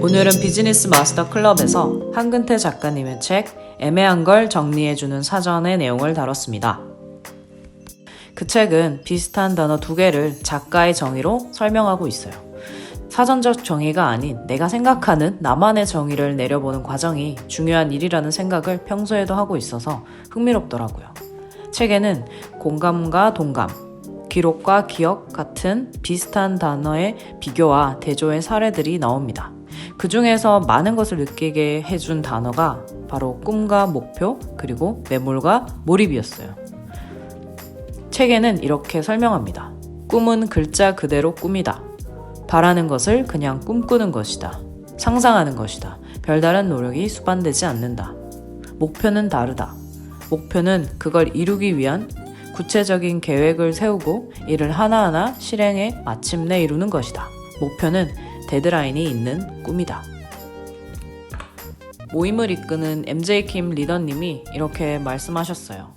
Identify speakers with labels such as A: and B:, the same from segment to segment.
A: 오늘은 비즈니스 마스터 클럽에서 한근태 작가님의 책 애매한 걸 정리해주는 사전의 내용을 다뤘습니다. 그 책은 비슷한 단어 2개를 작가의 정의로 설명하고 있어요. 사전적 정의가 아닌 내가 생각하는 나만의 정의를 내려보는 과정이 중요한 일이라는 생각을 평소에도 하고 있어서 흥미롭더라고요. 책에는 공감과 동감, 기록과 기억 같은 비슷한 단어의 비교와 대조의 사례들이 나옵니다. 그 중에서 많은 것을 느끼게 해준 단어가 바로 꿈과 목표, 그리고 매몰과 몰입이었어요. 책에는 이렇게 설명합니다. 꿈은 글자 그대로 꿈이다. 바라는 것을 그냥 꿈꾸는 것이다. 상상하는 것이다. 별다른 노력이 수반되지 않는다. 목표는 다르다. 목표는 그걸 이루기 위한 구체적인 계획을 세우고 이를 하나하나 실행해 마침내 이루는 것이다. 목표는 데드라인이 있는 꿈이다. 모임을 이끄는 MJ킴 리더님이 이렇게 말씀하셨어요.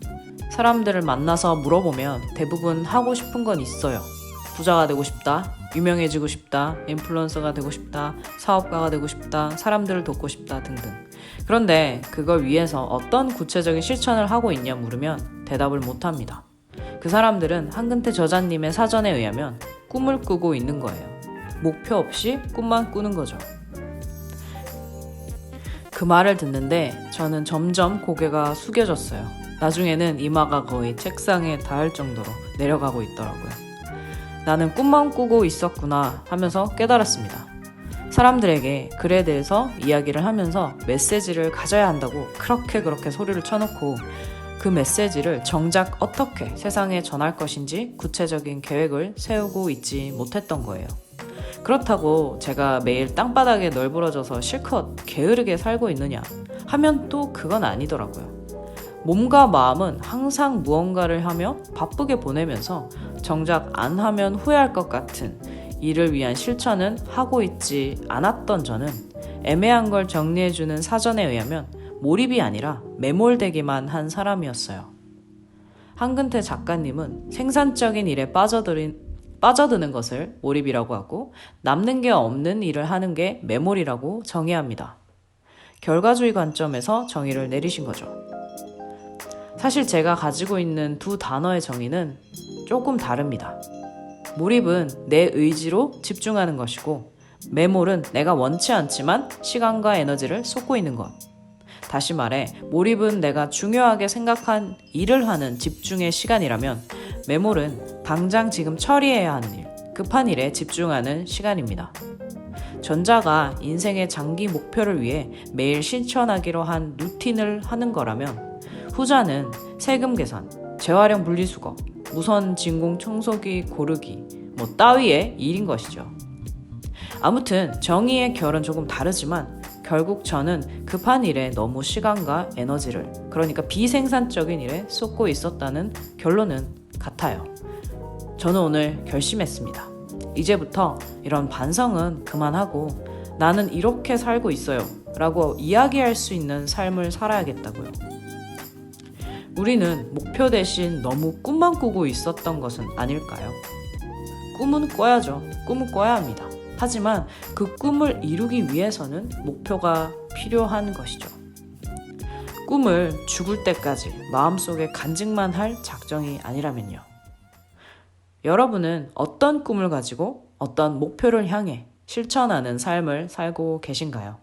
A: 사람들을 만나서 물어보면 대부분 하고 싶은 건 있어요. 부자가 되고 싶다, 유명해지고 싶다, 인플루언서가 되고 싶다, 사업가가 되고 싶다, 사람들을 돕고 싶다 등등. 그런데 그걸 위해서 어떤 구체적인 실천을 하고 있냐 물으면 대답을 못합니다. 그 사람들은 한근태 저자님의 사전에 의하면 꿈을 꾸고 있는 거예요. 목표 없이 꿈만 꾸는 거죠. 그 말을 듣는데 저는 점점 고개가 숙여졌어요. 나중에는 이마가 거의 책상에 닿을 정도로 내려가고 있더라고요. 나는 꿈만 꾸고 있었구나 하면서 깨달았습니다. 사람들에게 글에 대해서 이야기를 하면서 메시지를 가져야 한다고 그렇게 소리를 쳐놓고 그 메시지를 정작 어떻게 세상에 전할 것인지 구체적인 계획을 세우고 있지 못했던 거예요. 그렇다고 제가 매일 땅바닥에 널브러져서 실컷 게으르게 살고 있느냐 하면 또 그건 아니더라고요. 몸과 마음은 항상 무언가를 하며 바쁘게 보내면서 정작 안 하면 후회할 것 같은 이를 위한 실천은 하고 있지 않았던 저는 애매한 걸 정리해주는 사전에 의하면 몰입이 아니라 매몰되기만 한 사람이었어요. 한근태 작가님은 생산적인 일에 빠져드는 것을 몰입이라고 하고 남는 게 없는 일을 하는 게 매몰이라고 정의합니다. 결과주의 관점에서 정의를 내리신 거죠. 사실 제가 가지고 있는 두 단어의 정의는 조금 다릅니다. 몰입은 내 의지로 집중하는 것이고 매몰은 내가 원치 않지만 시간과 에너지를 쏟고 있는 것. 다시 말해 몰입은 내가 중요하게 생각한 일을 하는 집중의 시간이라면 매몰은 당장 지금 처리해야 하는 일, 급한 일에 집중하는 시간입니다. 전자가 인생의 장기 목표를 위해 매일 실천하기로 한 루틴을 하는 거라면 후자는 세금 계산, 재활용 분리수거, 무선 진공 청소기 고르기 따위의 일인 것이죠. 아무튼 정의의 결은 조금 다르지만 결국 저는 급한 일에 너무 시간과 에너지를, 그러니까 비생산적인 일에 쏟고 있었다는 결론은 같아요. 저는 오늘 결심했습니다. 이제부터 이런 반성은 그만하고 나는 이렇게 살고 있어요 라고 이야기할 수 있는 삶을 살아야겠다고요. 우리는 목표 대신 너무 꿈만 꾸고 있었던 것은 아닐까요? 꿈은 꿔야죠. 꿈은 꿔야 합니다. 하지만 그 꿈을 이루기 위해서는 목표가 필요한 것이죠. 꿈을 죽을 때까지 마음속에 간직만 할 작정이 아니라면요. 여러분은 어떤 꿈을 가지고 어떤 목표를 향해 실천하는 삶을 살고 계신가요?